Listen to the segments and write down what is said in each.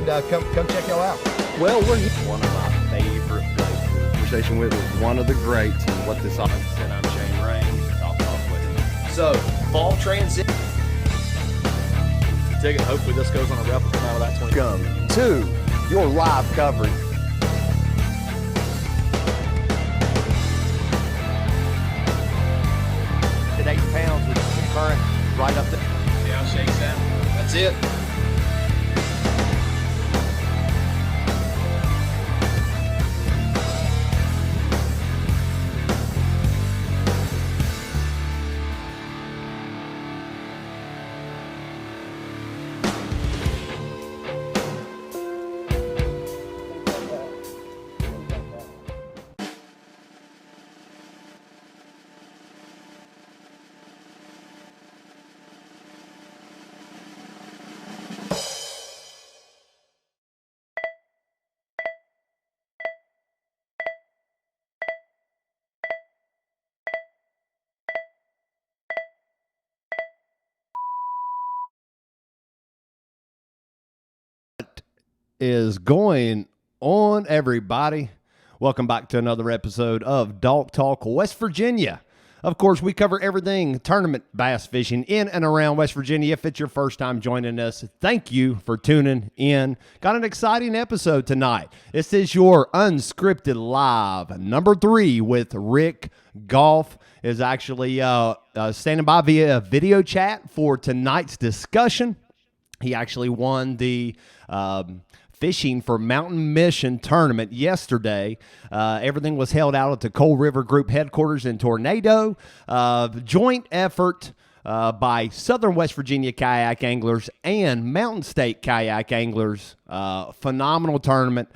and come check y'all out. Well, we're one of my favorite places. Conversation with one of the greats and what this is. And I'm Shane Raines. I'll talk with him. So, fall transit. Ticket. Hopefully this goes on a replica out of that 20. Welcome to your live coverage. At 8 pounds with the current right up there. See how it shakes out. That's it. Is going on, everybody? Welcome back to another episode of Dog Talk West Virginia. Of course, we cover everything tournament bass fishing in and around West Virginia. If it's your first time joining us, thank you for tuning in. Got an exciting episode tonight. This is your unscripted live number 3 with Rick Golf. Is actually standing by via video chat for tonight's discussion. He actually won the Fishing for Mountain Mission tournament yesterday. Everything was held out at the Coal River Group headquarters in Tornado. Joint effort by Southern West Virginia kayak anglers and Mountain State kayak anglers. Phenomenal tournament.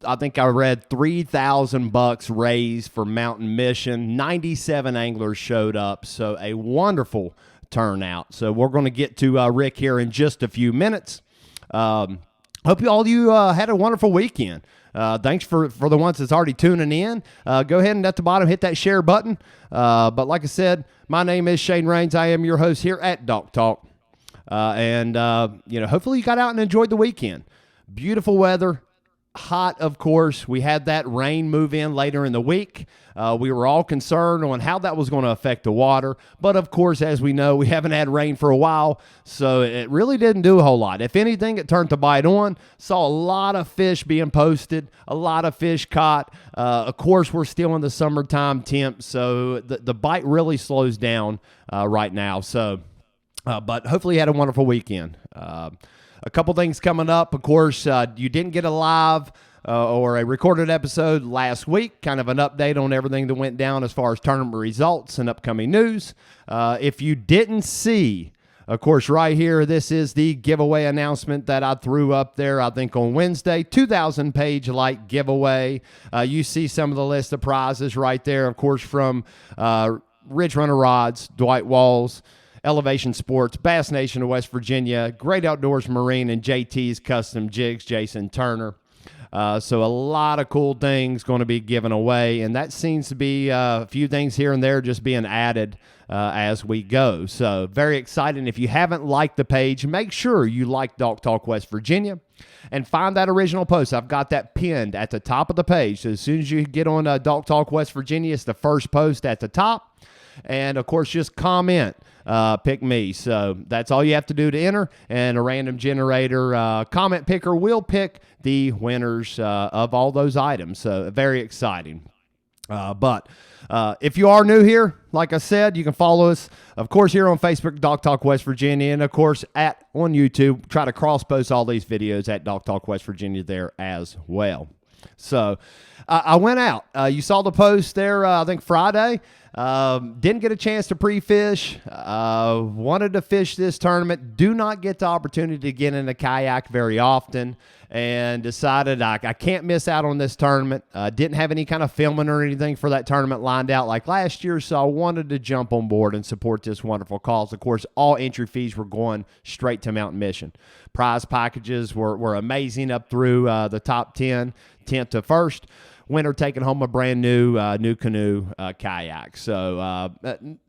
I think I read $3,000 raised for Mountain Mission. 97 anglers showed up, so a wonderful turnout. So we're going to get to Rick here in just a few minutes. Hope you had a wonderful weekend. Thanks for the ones that's already tuning in. Go ahead and at the bottom hit that share button. But like I said, my name is Shane Raines. I am your host here at Dog Talk. Hopefully you got out and enjoyed the weekend. Beautiful weather. Hot, of course. We had that rain move in later in the week. We were all concerned on how that was going to affect the water. But, of course, as we know, we haven't had rain for a while, so it really didn't do a whole lot. If anything, it turned the bite on. Saw a lot of fish being posted, a lot of fish caught. Of course, we're still in the summertime temp, so the bite really slows down right now. So, but hopefully you had a wonderful weekend. A couple things coming up. Of course, you didn't get a live or a recorded episode last week. Kind of an update on everything that went down as far as tournament results and upcoming news. If you didn't see, of course, right here, this is the giveaway announcement that I threw up there, I think, on Wednesday. 2,000 page light giveaway. You see some of the list of prizes right there, of course, from Ridge Runner Rods, Dwight Walls, Elevation Sports, Bass Nation of West Virginia, Great Outdoors Marine, and JT's Custom Jigs, Jason Turner. So a lot of cool things going to be given away, and that seems to be a few things here and there just being added as we go. So very exciting. If you haven't liked the page, make sure you like Dog Talk West Virginia and find that original post. I've got that pinned at the top of the page. So as soon as you get on Dog Talk West Virginia, it's the first post at the top. And, of course, just comment. Pick me. So that's all you have to do to enter, and a random generator comment picker will pick the winners of all those items. So very exciting. But if you are new here, like I said, you can follow us, of course, here on Facebook, Dog Talk West Virginia, and, of course, on YouTube. Try to cross-post all these videos at Dog Talk West Virginia there as well. So I went out. You saw the post there, I think, Friday. Didn't get a chance to pre-fish. Wanted to fish this tournament. Do not get the opportunity to get in a kayak very often, and decided I can't miss out on this tournament. Didn't have any kind of filming or anything for that tournament lined out like last year, so I wanted to jump on board and support this wonderful cause. Of course, all entry fees were going straight to Mountain Mission. Prize packages were amazing up through the top 10, 10th to 1st. winner taking home a brand new canoe kayak. So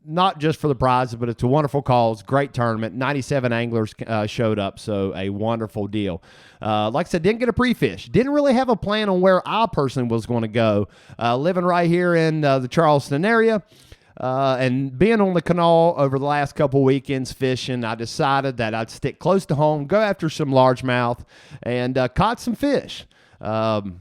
not just for the prizes, but it's a wonderful cause, great tournament. 97 anglers showed up, so a wonderful deal. Like I said, didn't get a pre-fish. Didn't really have a plan on where I personally was going to go. Living right here in the Charleston area, and being on the canal over the last couple weekends fishing, I decided that I'd stick close to home, go after some largemouth, and caught some fish. The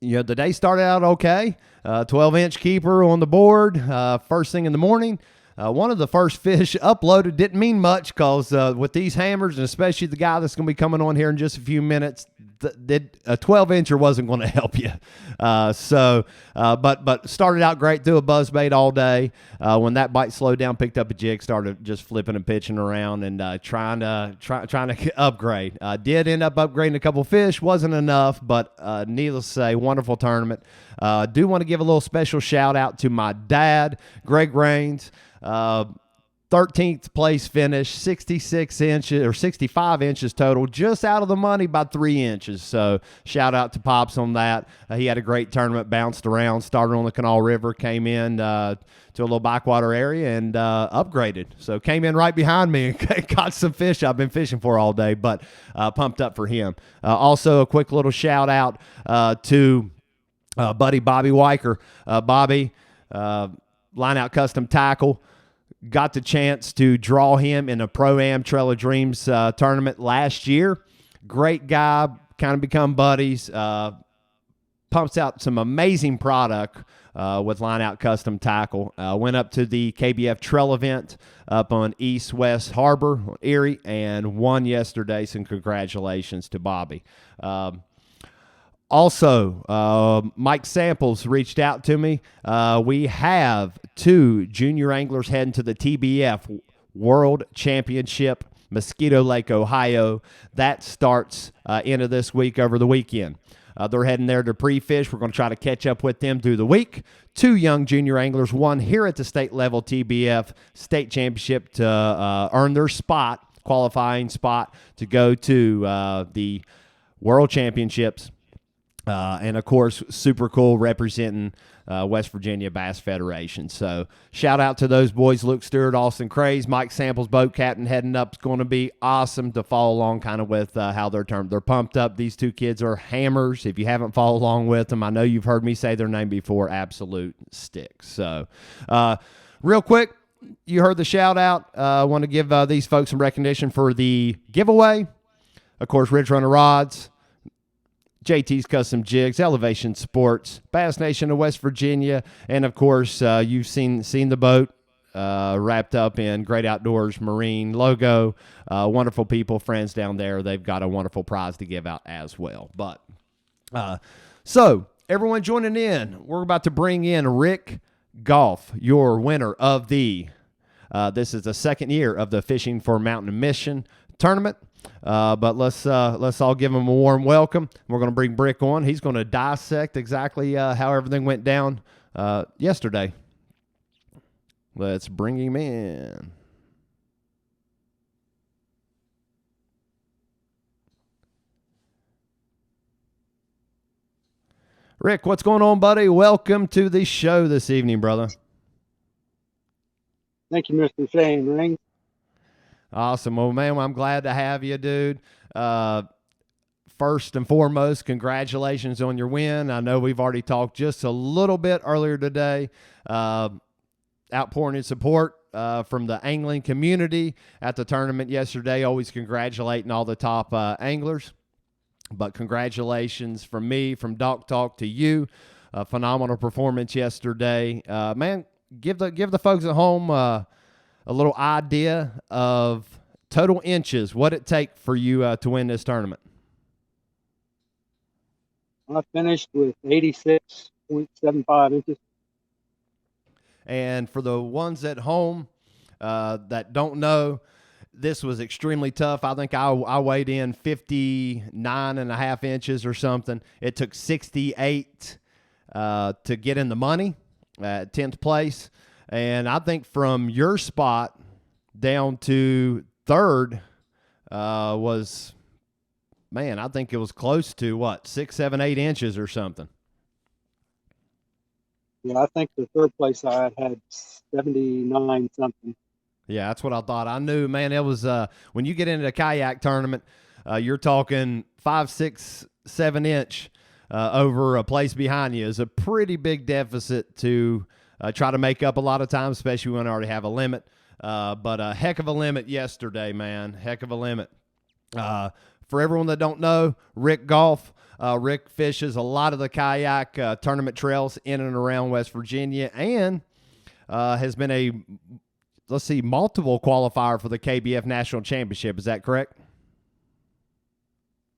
day started out okay. 12-inch keeper on the board first thing in the morning. One of the first fish uploaded didn't mean much because with these hammers, and especially the guy that's going to be coming on here in just a few minutes, a 12-incher wasn't going to help you. But started out great, threw a buzzbait all day. When that bite slowed down, picked up a jig, started just flipping and pitching around and trying to upgrade. Did end up upgrading a couple fish, wasn't enough, but needless to say, wonderful tournament. Do want to give a little special shout out to my dad, Greg Raines. 13th place finish, 66 inches or 65 inches total, just out of the money by 3 inches. So shout out to Pops on that. He had a great tournament, bounced around, started on the Canal River, came in to a little backwater area and upgraded. So came in right behind me and caught some fish I've been fishing for all day, but pumped up for him. Also a quick little shout out to buddy Bobby Weicker. Bobby, Line Out Custom Tackle. Got the chance to draw him in a Pro-Am Trail of Dreams tournament last year. Great guy, kind of become buddies. Pumps out some amazing product with Line Out Custom Tackle. Went up to the KBF Trail event up on East-West Harbor, Erie, and won yesterday. Some congratulations to Bobby. Also, Mike Samples reached out to me. We have 2 junior anglers heading to the TBF World Championship, Mosquito Lake, Ohio. That starts end of this week over the weekend. They're heading there to pre-fish. We're going to try to catch up with them through the week. 2 young junior anglers, one here at the state level TBF State Championship to earn their spot, qualifying spot to go to the World Championships. And, of course, super cool representing West Virginia Bass Federation. So shout out to those boys, Luke Stewart, Austin Craze, Mike Samples, boat captain heading up. It's going to be awesome to follow along kind of with how they're termed. They're pumped up. These 2 kids are hammers. If you haven't followed along with them, I know you've heard me say their name before, absolute sticks. So real quick, you heard the shout out. I want to give these folks some recognition for the giveaway. Of course, Ridge Runner Rods, JT's Custom Jigs, Elevation Sports, Bass Nation of West Virginia, and of course, you've seen the boat wrapped up in Great Outdoors Marine logo. Wonderful people, friends down there. They've got a wonderful prize to give out as well. But so everyone joining in, we're about to bring in Rick Goff, your winner of the. This is the second year of the Fishing for Mountain Mission tournament. But let's all give him a warm welcome. We're going to bring Brick on. He's going to dissect exactly how everything went down yesterday. Let's bring him in. Rick, what's going on, buddy? Welcome to the show this evening, brother. Thank you, Mr. Shane Ring. Awesome. Well, man, I'm glad to have you, dude. First and foremost, congratulations on your win. I know we've already talked just a little bit earlier today, outpouring in support from the angling community at the tournament yesterday. Always congratulating all the top anglers. But congratulations from me, from Doc Talk to you. A phenomenal performance yesterday. Man, give the folks at home a little idea of total inches, what it take for you to win this tournament. I finished with 86.75 inches. And for the ones at home that don't know, this was extremely tough. I think I weighed in 59.5 inches or something. It took 68 to get in the money at 10th place. And I think from your spot down to 3rd was, man, I think it was close to, 6, 7, 8 inches or something. Yeah, I think the third place I had 79 something. Yeah, that's what I thought. I knew, man, it was when you get into a kayak tournament, you're talking 5, 6, 7 inch over a place behind you is a pretty big deficit to try to make up a lot of times, especially when you already have a limit. But a heck of a limit yesterday, man. Heck of a limit. For everyone that don't know, Rick Golf. Rick fishes a lot of the kayak tournament trails in and around West Virginia and has been a, multiple qualifier for the KBF National Championship. Is that correct?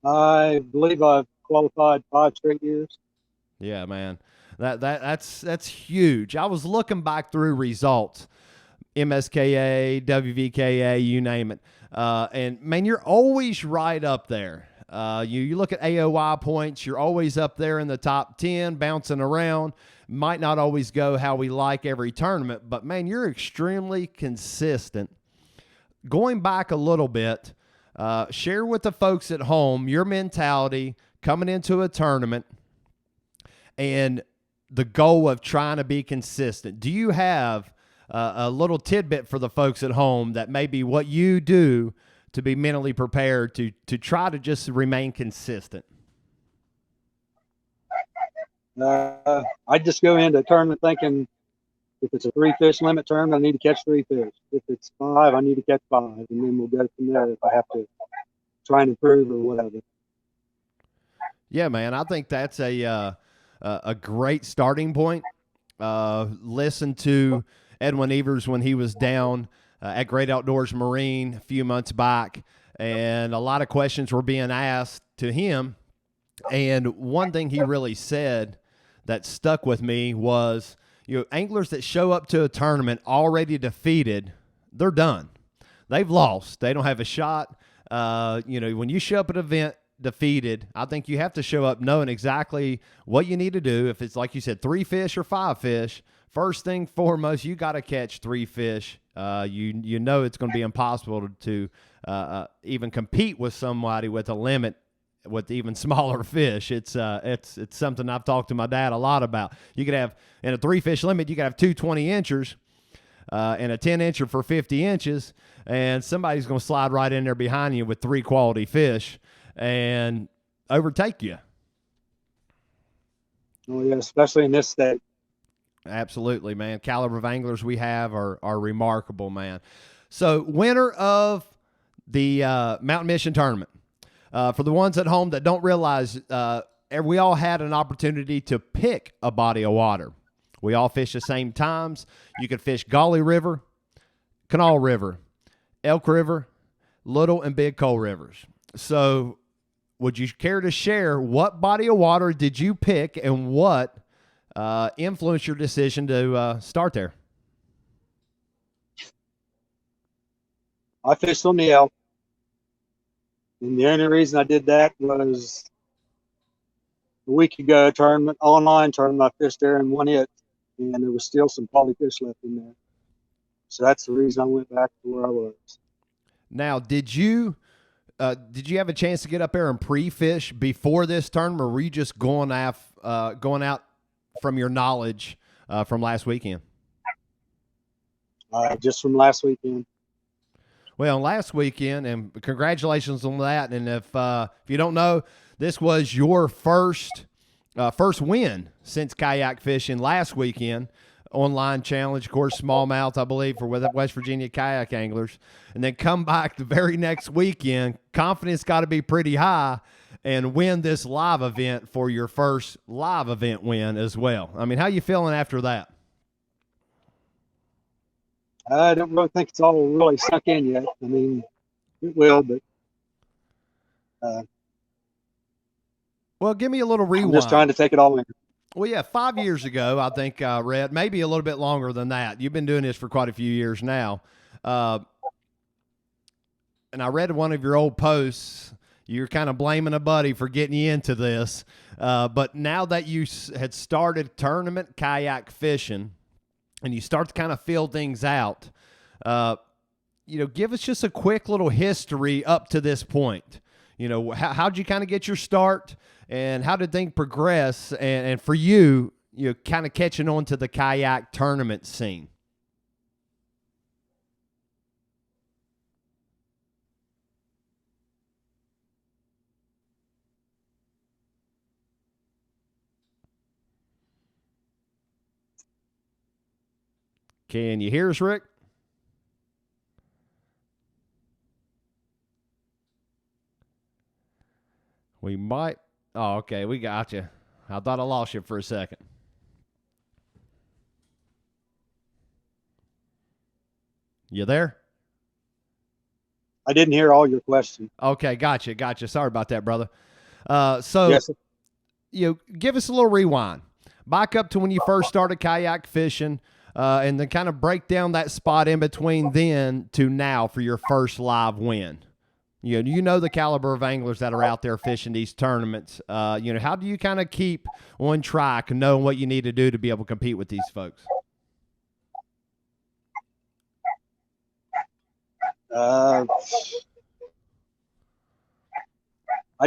I believe I've qualified 5 straight years. Yeah, man. That's huge. I was looking back through results, MSKA, WVKA, you name it. And, man, you're always right up there. You look at AOI points, you're always up there in the top 10, bouncing around. Might not always go how we like every tournament, but, man, you're extremely consistent. Going back a little bit, share with the folks at home your mentality coming into a tournament and the goal of trying to be consistent. Do you have a little tidbit for the folks at home that may be what you do to be mentally prepared to try to just remain consistent? I just go into a tournament thinking if it's a 3-fish limit tournament, I need to catch 3 fish. If it's 5, I need to catch 5, and then we'll go from there if I have to try and improve or whatever. Yeah, man, I think that's a great starting point. Listen to Edwin Evers when he was down at Great Outdoors Marine a few months back, and a lot of questions were being asked to him. And one thing he really said that stuck with me was, anglers that show up to a tournament already defeated, they're done. They've lost. They don't have a shot. When you show up at an event defeated, I think you have to show up knowing exactly what you need to do. If it's like you said, 3 fish or 5 fish, first thing foremost, you got to catch 3 fish. You know it's going to be impossible to even compete with somebody with a limit with even smaller fish. It's something I've talked to my dad a lot about. You could have, in a 3-fish limit, you could have 2 20-inchers and a 10-incher for 50 inches, and somebody's going to slide right in there behind you with 3 quality fish and overtake you. Oh, yeah, especially in this state. Absolutely, man. Caliber of anglers we have are remarkable, man. So, winner of the Mountain Mission Tournament. For the ones at home that don't realize, we all had an opportunity to pick a body of water. We all fished the same times. You could fish Gauley River, Canal River, Elk River, Little and Big Coal Rivers. So would you care to share what body of water did you pick and what influenced your decision to start there? I fished on the Elk. And the only reason I did that was a week ago, online tournament, I fished there and won it. And there was still some quality fish left in there. So that's the reason I went back to where I was. Now, did you have a chance to get up there and pre-fish before this tournament, or were you just going out from your knowledge from last weekend? Just from last weekend. Well, last weekend, and congratulations on that. And if you don't know, this was your first win since kayak fishing last weekend. Online challenge, of course, smallmouth, I believe, for West Virginia kayak anglers. And then come back the very next weekend, confidence got to be pretty high, and win this live event for your first live event win as well. I mean, how you feeling after that? I don't really think it's all really sunk in yet. I mean, it will, but well, give me a little rewind. I'm just trying to take it all in. Well, yeah, 5 years ago, I think I read, maybe a little bit longer than that. You've been doing this for quite a few years now. And I read one of your old posts. You're kind of blaming a buddy for getting you into this. But now that you had started tournament kayak fishing and you start to kind of feel things out, give us just a quick little history up to this point. How'd you kind of get your start, and how did things progress? And for you, kind of catching on to the kayak tournament scene? Can you hear us, Rick? We might. Oh, okay. We got you. I thought I lost you for a second. You there? I didn't hear all your question. Okay, gotcha. Sorry about that, brother. Yes, sir. Give us a little rewind. Back up to when you first started kayak fishing, and then kind of break down that spot in between then to now for your first live win. You know the caliber of anglers that are out there fishing these tournaments. How do you kind of keep on track, knowing what you need to do to be able to compete with these folks? I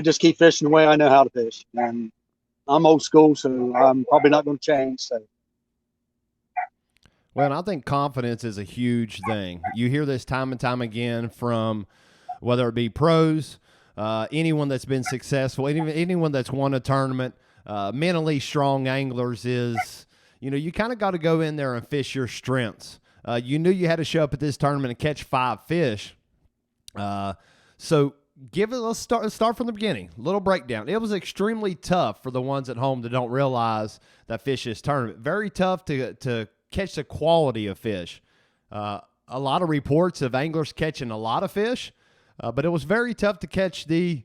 just keep fishing the way I know how to fish, and I'm old school, so I'm probably not going to change. So, well, I think confidence is a huge thing. You hear this time and time again from whether it be pros, anyone that's been successful, anyone that's won a tournament, mentally strong anglers is, you kind of got to go in there and fish your strengths. You knew you had to show up at this tournament and catch 5 fish. So let's start from the beginning. Little breakdown. It was extremely tough for the ones at home that don't realize that fish is tournament. Very tough to catch the quality of fish. A lot of reports of anglers catching a lot of fish, but it was very tough to catch the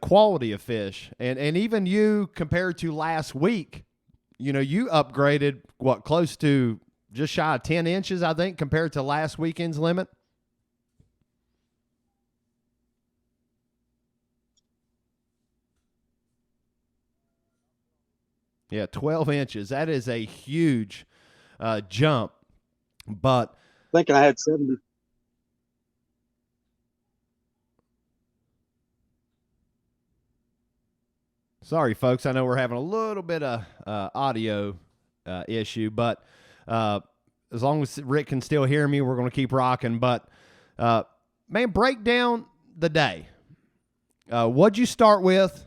quality of fish. And even you, compared to last week, you upgraded close to just shy of 10 inches, I think, compared to last weekend's limit. Yeah, 12 inches. That is a huge jump. But thinking I had 70. Sorry, folks. I know we're having a little bit of audio issue, but as long as Rick can still hear me, we're going to keep rocking. But, man, break down the day. What'd you start with?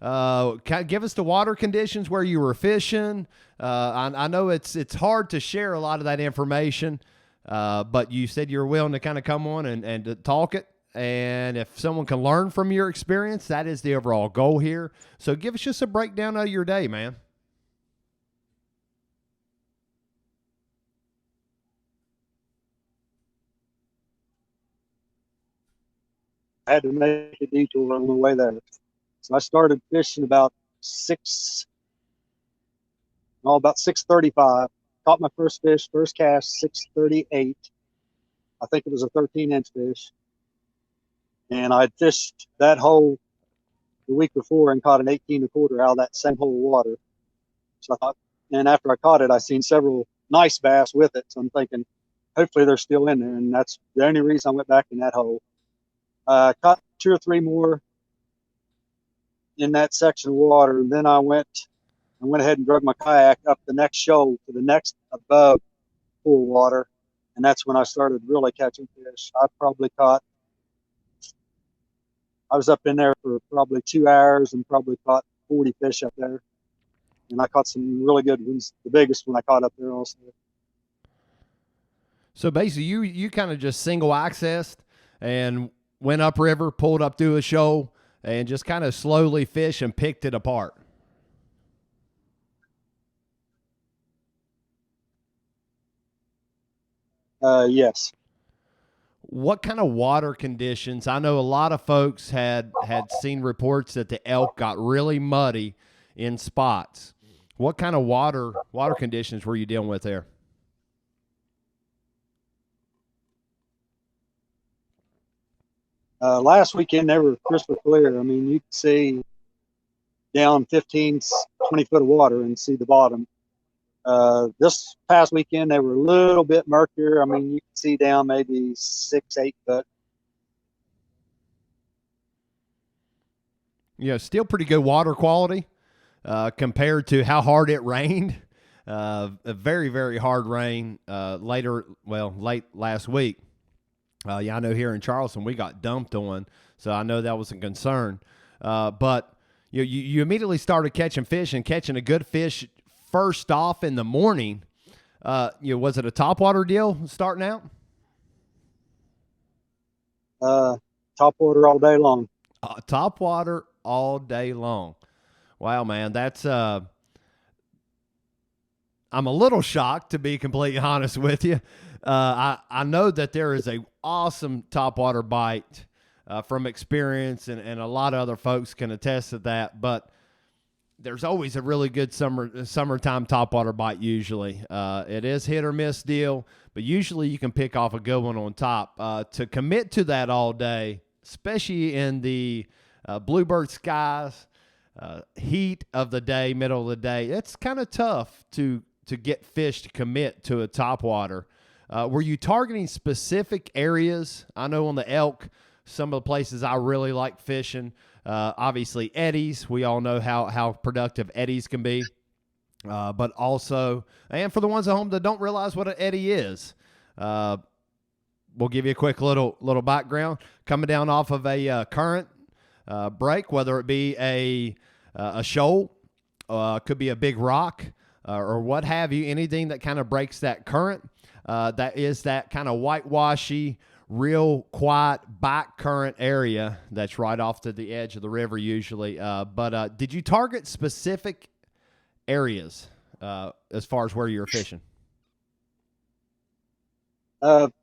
Give us the water conditions where you were fishing. I know it's hard to share a lot of that information, but you said you were willing to kind of come on and to talk it. And if someone can learn from your experience, that is the overall goal here. So give us just a breakdown of your day, man. I had to make a detour on the way there. So I started fishing about 6:35. Caught my first fish, first cast, 6:38. I think it was a 13-inch fish. And I'd fished that hole the week before and caught an 18.25 out of that same hole of water. So I thought, and after I caught it, I seen several nice bass with it. So I'm thinking, hopefully they're still in there. And that's the only reason I went back in that hole. Caught 2 or 3 more in that section of water. And then I went ahead and drug my kayak up the next shoal to the next above pool of water. And that's when I started really catching fish. I was up in there for probably 2 hours and probably caught 40 fish up there. And I caught some really good ones. The biggest one I caught up there also. So basically you kind of just single accessed and went upriver, pulled up through a shoal, and just kind of slowly fished and picked it apart. Yes. What kind of water conditions? I know a lot of folks had seen reports that the elk got really muddy in spots. What kind of water conditions were you dealing with there? Last weekend, they were crystal clear. I mean, you could see down 15, 20 foot of water and see the bottom. This past weekend, they were a little bit murkier. I mean, you could see down maybe 6, 8 foot. Yeah, still pretty good water quality. compared to how hard it rained. A very, very hard rain late last week. Yeah, I know here in Charleston we got dumped on, so I know that was a concern. But you immediately started catching fish and catching a good fish first off in the morning. Was it a topwater deal starting out? Top water all day long. Topwater all day long. Wow, man, that's I'm a little shocked, to be completely honest with you. I know that there is a awesome topwater bite from experience, and a lot of other folks can attest to that, but there's always a really good summertime topwater bite usually. It is hit or miss deal, but usually you can pick off a good one on top. To commit to that all day, especially in the bluebird skies, heat of the day, middle of the day, it's kind of tough to get fish to commit to a topwater. Were you targeting specific areas? I know on the elk, some of the places I really like fishing, obviously eddies. We all know how productive eddies can be. But also, and for the ones at home that don't realize what an eddy is, we'll give you a quick little background. Coming down off of a current break, whether it be a shoal, could be a big rock, or what have you, anything that kind of breaks that current, that is that kind of whitewashy, real quiet back current area that's right off to the edge of the river usually. But did you target specific areas as far as where you were fishing?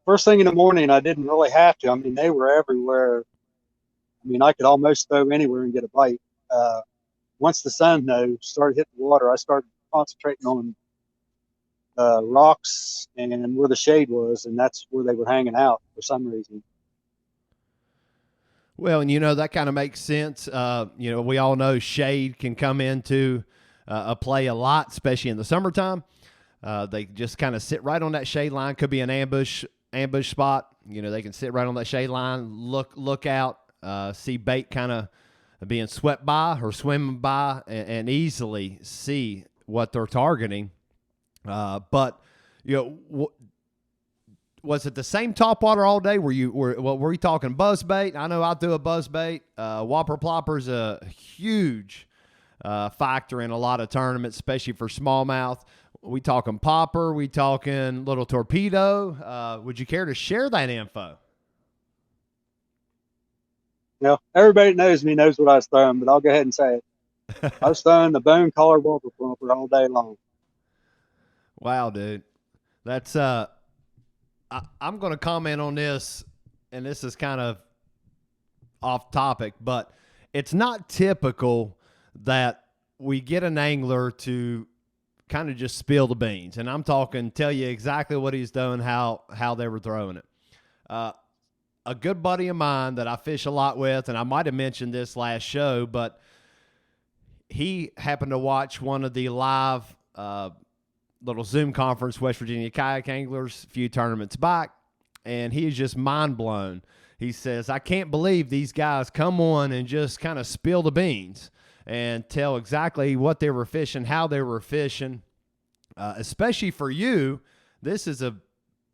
First thing in the morning, I didn't really have to. I mean, they were everywhere. I mean, I could almost throw anywhere and get a bite. Once the sun started hitting the water, I started concentrating on rocks and where the shade was, and that's where they were hanging out for some reason. Well, and that kind of makes sense. We all know shade can come into a play a lot, especially in the summertime. They just kind of sit right on that shade line. Could be an ambush spot. They can sit right on that shade line, look out, see bait kind of being swept by or swimming by, and easily see what they're targeting. But was it the same topwater all day? Were you talking buzzbait? I know I threw a buzzbait. Whopper plopper's a huge factor in a lot of tournaments, especially for smallmouth. We talking popper? We talking little torpedo? Would you care to share that info? Everybody knows me knows what I was throwing, but I'll go ahead and say it. I was throwing the bone collar whopper plopper all day long. Wow, dude. That's I'm going to comment on this, and this is kind of off topic, but it's not typical that we get an angler to kind of just spill the beans. And I'm talking, tell you exactly what he's doing, how they were throwing it. A good buddy of mine that I fish a lot with, and I might have mentioned this last show, but he happened to watch one of the live little Zoom conference, West Virginia kayak anglers, a few tournaments back, and he is just mind blown. He says, I can't believe these guys come on and just kind of spill the beans and tell exactly what they were fishing, how they were fishing. Especially for you, this is a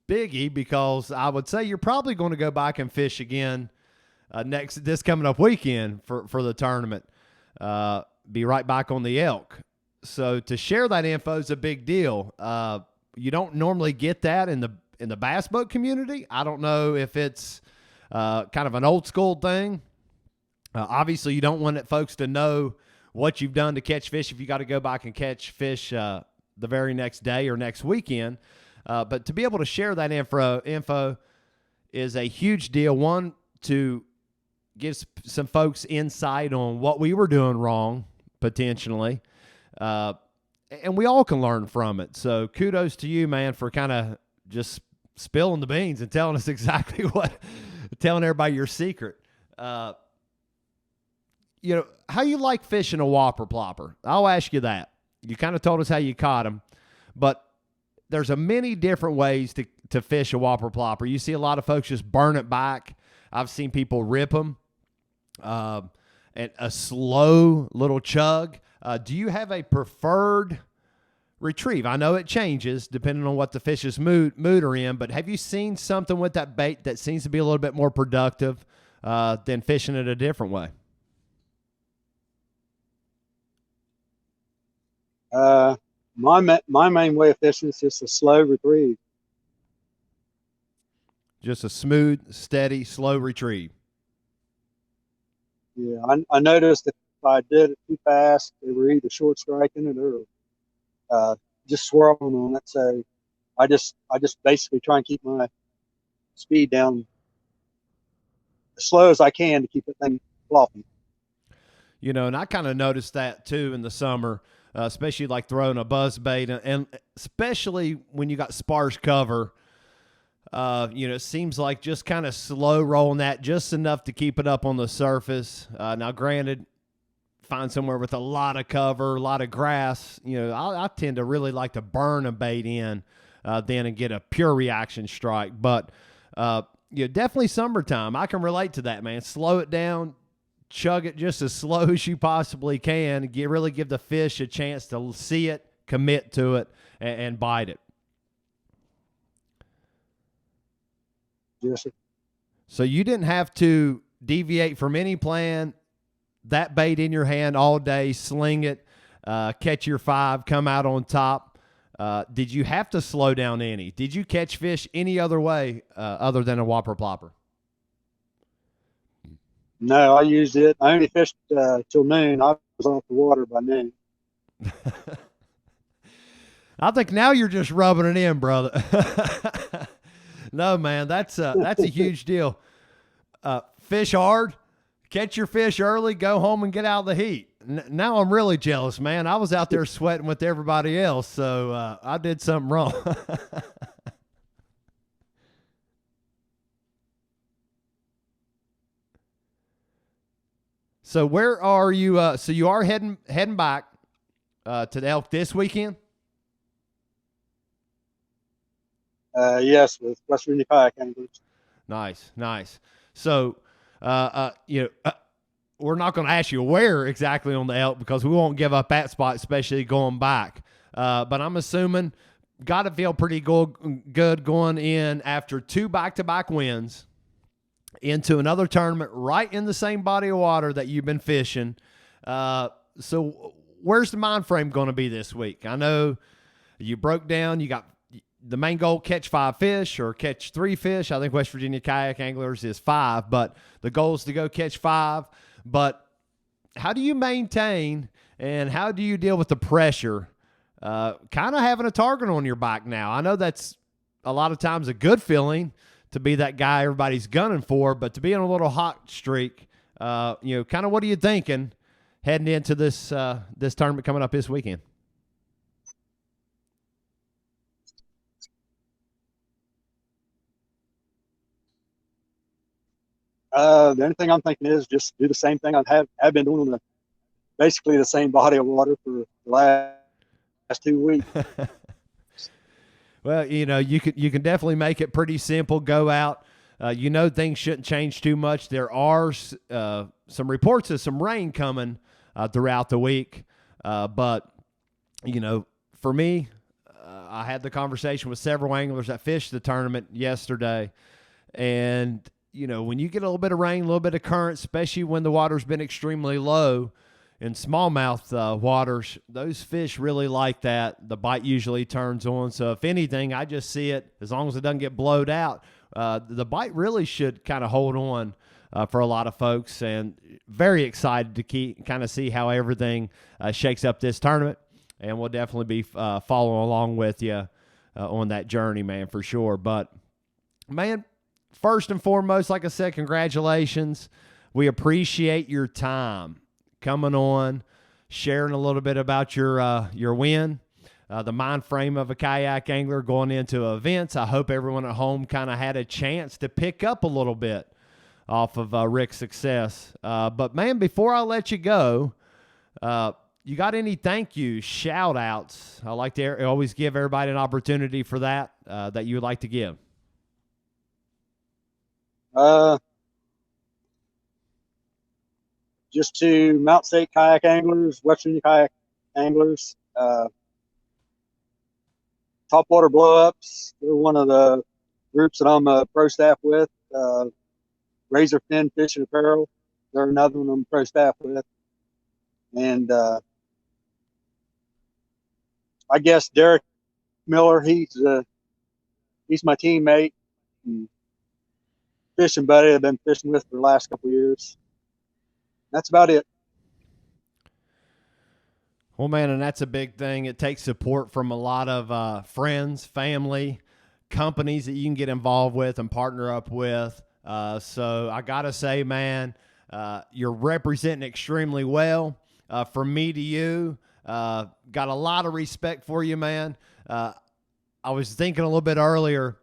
biggie, because I would say you're probably going to go back and fish again this coming up weekend for the tournament. Be right back on the elk. So to share that info is a big deal. You don't normally get that in the bass boat community. I don't know if it's kind of an old school thing. Obviously, you don't want folks to know what you've done to catch fish if you got to go back and catch fish the very next day or next weekend. But to be able to share that info is a huge deal. One, to give some folks insight on what we were doing wrong, potentially. And we all can learn from it. So kudos to you, man, for kind of just spilling the beans and telling us exactly telling everybody your secret. How you like fishing a whopper plopper? I'll ask you that. You kind of told us how you caught them, but there's a many different ways to fish a whopper plopper. You see a lot of folks just burn it back. I've seen people rip them, and a slow little chug. Do you have a preferred retrieve? I know it changes depending on what the fish's mood are in, but have you seen something with that bait that seems to be a little bit more productive than fishing it a different way? My main way of fishing is just a slow retrieve. Just a smooth, steady, slow retrieve. Yeah, I noticed if I did it too fast, they were either short striking it or just swirling on it. So I just basically try and keep my speed down as slow as I can to keep the thing flopping. You know, and I kind of noticed that too in the summer, especially like throwing a buzz bait, and especially when you got sparse cover. You know, it seems like just kind of slow rolling that just enough to keep it up on the surface. Now, granted, find somewhere with a lot of cover, a lot of grass. You know, I tend to really like to burn a bait in then and get a pure reaction strike. But, you know, definitely summertime. I can relate to that, man. Slow it down, chug it just as slow as you possibly can. Really give the fish a chance to see it, commit to it, and bite it. Yes, sir. So you didn't have to deviate from any plan. That bait in your hand all day, sling it, catch your 5, come out on top. Did you have to slow down any? Did you catch fish any other way other than a whopper plopper? No, I used it. I only fished till noon. I was off the water by noon. I think now you're just rubbing it in, brother. No, man, that's a huge deal. Fish hard, catch your fish early, go home and get out of the heat. Now I'm really jealous, man. I was out there sweating with everybody else, so I did something wrong. So where are you? So you are heading back to the Elk this weekend? Yes, with West Virginia kayak anglers. Nice, nice. So, you know, we're not going to ask you where exactly on the Elk because we won't give up that spot, especially going back. But I'm assuming got to feel pretty good going in after 2 back-to-back wins into another tournament right in the same body of water that you've been fishing. So where's the mind frame going to be this week? I know you broke down, you got the main goal, catch 5 fish or catch 3 fish. I think West Virginia Kayak Anglers is 5, but the goal is to go catch 5. But how do you maintain and how do you deal with the pressure? Kind of having a target on your back now. I know that's a lot of times a good feeling to be that guy everybody's gunning for, but to be in a little hot streak, you know, kind of what are you thinking heading into this this tournament coming up this weekend? The only thing I'm thinking is just do the same thing have been doing on basically the same body of water for the last 2 weeks. Well, you know, you can definitely make it pretty simple. Go out. You know, things shouldn't change too much. There are some reports of some rain coming throughout the week. But, you know, for me, I had the conversation with several anglers that fished the tournament yesterday. And, you know, when you get a little bit of rain, a little bit of current, especially when the water's been extremely low in smallmouth waters, those fish really like that. The bite usually turns on. So if anything, I just see it, as long as it doesn't get blowed out, the bite really should kind of hold on for a lot of folks. And very excited to kind of see how everything shakes up this tournament. And we'll definitely be following along with you on that journey, man, for sure. But, man, first and foremost, like I said, congratulations. We appreciate your time coming on, sharing a little bit about your win, the mind frame of a kayak angler going into events. I hope everyone at home kind of had a chance to pick up a little bit off of Rick's success. But, man, before I let you go, you got any thank you, shout-outs? I like to always give everybody an opportunity for that you would like to give. just to Mount State kayak anglers, Western kayak anglers, Topwater Blow-Ups. They're one of the groups that I'm a pro staff with. Razor Fin Fishing Apparel. They're another one I'm pro staff with. And I guess Derek Miller, he's my teammate and fishing buddy I've been fishing with for the last couple of years. That's about it. Well, man, and that's a big thing. It takes support from a lot of friends, family, companies that you can get involved with and partner up with. So I got to say, man, you're representing extremely well. From me to you, got a lot of respect for you, man. I was thinking a little bit earlier,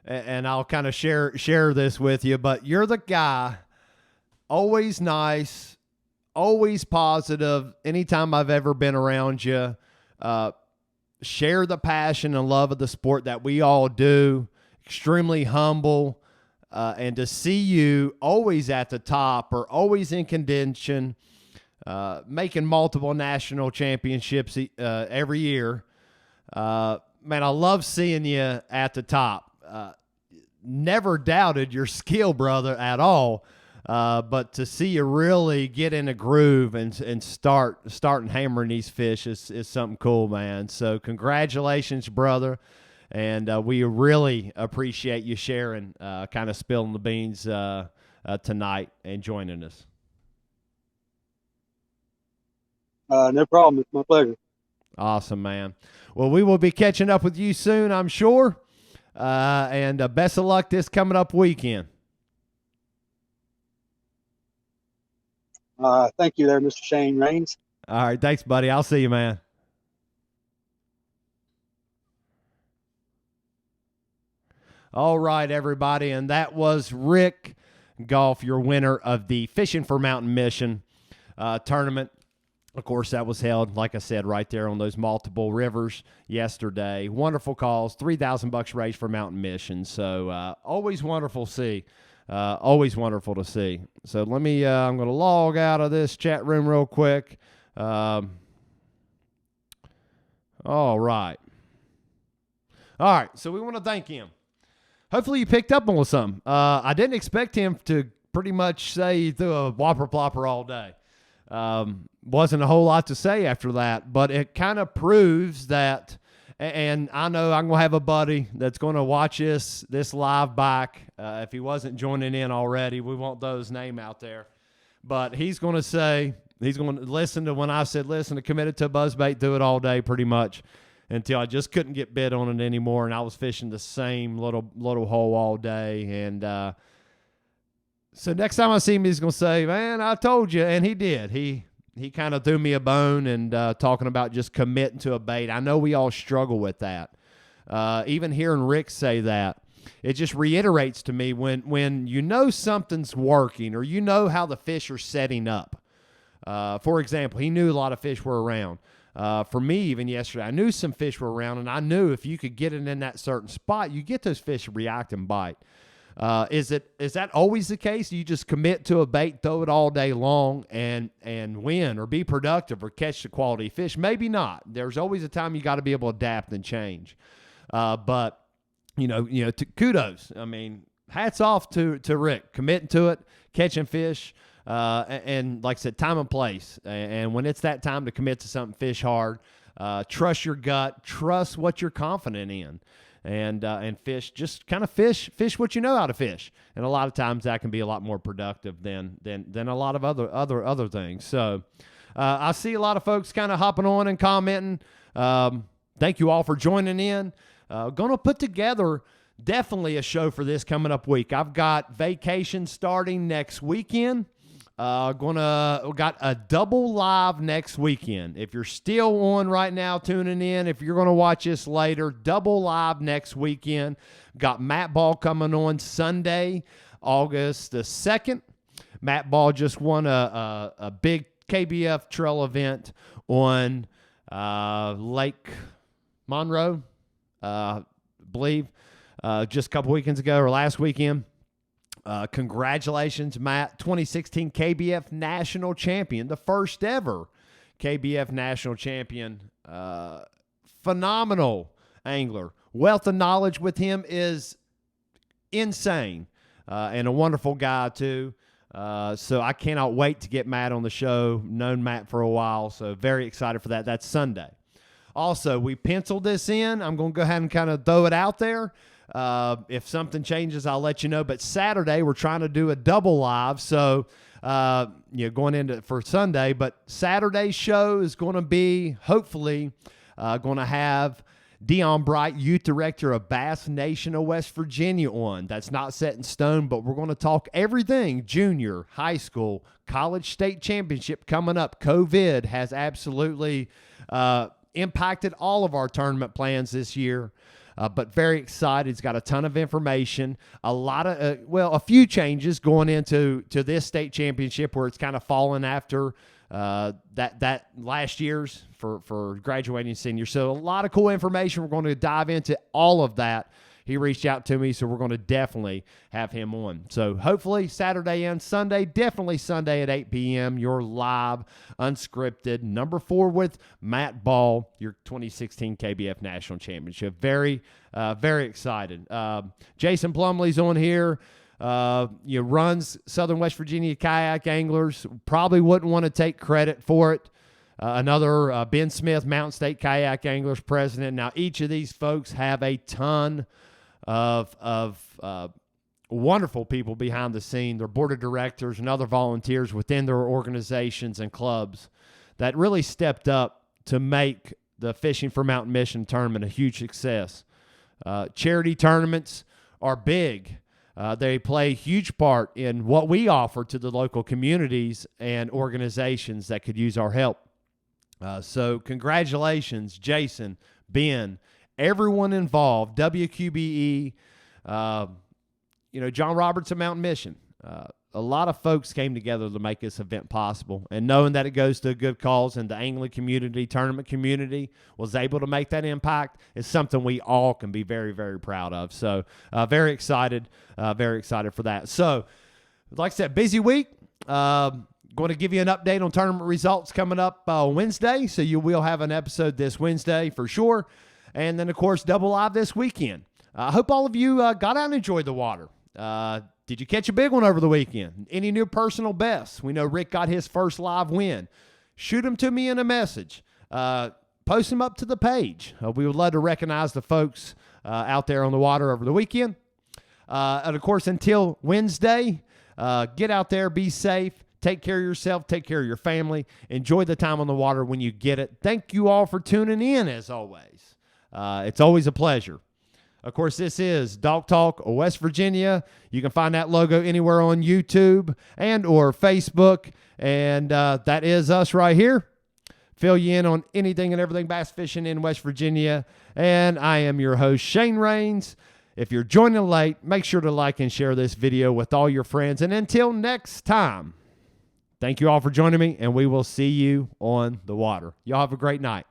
and I'll kind of share this with you, but you're the guy, always nice, always positive. Anytime I've ever been around you, share the passion and love of the sport that we all do, extremely humble, and to see you always at the top or always in contention, making multiple national championships every year. Man, I love seeing you at the top. Never doubted your skill, brother, at all. But to see you really get in a groove and starting hammering these fish is something cool, man. So congratulations, brother. And we really appreciate you sharing, kind of spilling the beans tonight and joining us. No problem. It's my pleasure. Awesome, man. Well, we will be catching up with you soon, I'm sure. And best of luck this coming up weekend. Thank you there, Mr. Shane Rains. All right. Thanks, buddy. I'll see you, man. All right, everybody. And that was Rick Golf, your winner of the Fishing for Mountain Mission tournament. Of course, that was held, like I said, right there on those multiple rivers yesterday. Wonderful calls, $3,000 raised for Mountain Mission. So always wonderful to see. Always wonderful to see. So let me, I'm going to log out of this chat room real quick. All right. All right, so we want to thank him. Hopefully you picked up on something. I didn't expect him to pretty much say through a whopper plopper all day. Wasn't a whole lot to say after that, but it kind of proves that, and I know I'm going to have a buddy that's going to watch this live back. If he wasn't joining in already, we won't throw his name out there, but he's going to say, he's going to listen to when I said, listen, to committed to buzzbait, do it all day pretty much until I just couldn't get bit on it anymore. And I was fishing the same little hole all day. And, so next time I see him, he's going to say, man, I told you. And he did. He kind of threw me a bone and talking about just committing to a bait. I know we all struggle with that. Even hearing Rick say that, it just reiterates to me when you know something's working or you know how the fish are setting up. For example, he knew a lot of fish were around. For me, even yesterday, I knew some fish were around, and I knew if you could get it in that certain spot, you get those fish to react and bite. Is that always the case? You just commit to a bait, throw it all day long, and win or be productive or catch the quality fish? Maybe not. There's always a time you got to be able to adapt and change. But kudos. I mean, hats off to Rick committing to it, catching fish, and like I said, time and place. And when it's that time to commit to something, fish hard. Trust your gut. Trust what you're confident in. And fish, just kind of fish what you know how to fish. And a lot of times that can be a lot more productive than a lot of other things. So I see a lot of folks kind of hopping on and commenting. Thank you all for joining in. Going to put together definitely a show for this coming up week. I've got vacation starting next weekend. We got a double live next weekend. If you're still on right now tuning in, if you're going to watch this later, double live next weekend. Got Matt Ball coming on Sunday, August the 2nd. Matt Ball just won a big KBF trail event on Lake Monroe, I believe, just a couple weekends ago or last weekend. Congratulations, Matt, 2016 KBF National Champion, the first ever KBF National Champion. Phenomenal angler. Wealth of knowledge with him is insane, and a wonderful guy, too. So I cannot wait to get Matt on the show. Known Matt for a while, so very excited for that. That's Sunday. Also, we penciled this in. I'm going to go ahead and kind of throw it out there. If something changes, I'll let you know. But Saturday, we're trying to do a double live. So, going into for Sunday. But Saturday's show is going to be, hopefully, going to have Dion Bright, Youth Director of Bass Nation of West Virginia, on. That's not set in stone, but we're going to talk everything junior, high school, college state championship coming up. COVID has absolutely impacted all of our tournament plans this year, but very excited. He's got a ton of information, a lot of, a few changes going into this state championship where it's kind of fallen after that last year's for graduating seniors. So a lot of cool information. We're going to dive into all of that. He reached out to me, so we're going to definitely have him on. So hopefully Saturday and Sunday, definitely Sunday at 8 p.m., your live, unscripted, number 4 with Matt Ball, your 2016 KBF National Championship. Very, very excited. Jason Plumley's on here. Runs Southern West Virginia Kayak Anglers. Probably wouldn't want to take credit for it. Another Ben Smith, Mountain State Kayak Anglers president. Now, each of these folks have a ton of wonderful people behind the scene, their board of directors and other volunteers within their organizations and clubs that really stepped up to make the Fishing for Mountain Mission tournament a huge success. Charity tournaments are big. They play a huge part in what we offer to the local communities and organizations that could use our help. So congratulations, Jason, Ben, everyone involved, WQBE, John Roberts of Mountain Mission. A lot of folks came together to make this event possible, and knowing that it goes to a good cause and the angling community, tournament community was able to make that impact is something we all can be very, very proud of. So very excited for that. So like I said, busy week. Going to give you an update on tournament results coming up Wednesday. So you will have an episode this Wednesday for sure. And then, of course, double live this weekend. I hope all of you got out and enjoyed the water. Did you catch a big one over the weekend? Any new personal bests? We know Rick got his first live win. Shoot them to me in a message. Post them up to the page. We would love to recognize the folks out there on the water over the weekend. And, of course, until Wednesday, get out there, be safe. Take care of yourself. Take care of your family. Enjoy the time on the water when you get it. Thank you all for tuning in, as always. It's always a pleasure. Of course, this is Dog Talk West Virginia. You can find that logo anywhere on YouTube and or Facebook. And that is us right here. Fill you in on anything and everything bass fishing in West Virginia. And I am your host, Shane Rains. If you're joining late, make sure to like and share this video with all your friends. And until next time, thank you all for joining me, and we will see you on the water. Y'all have a great night.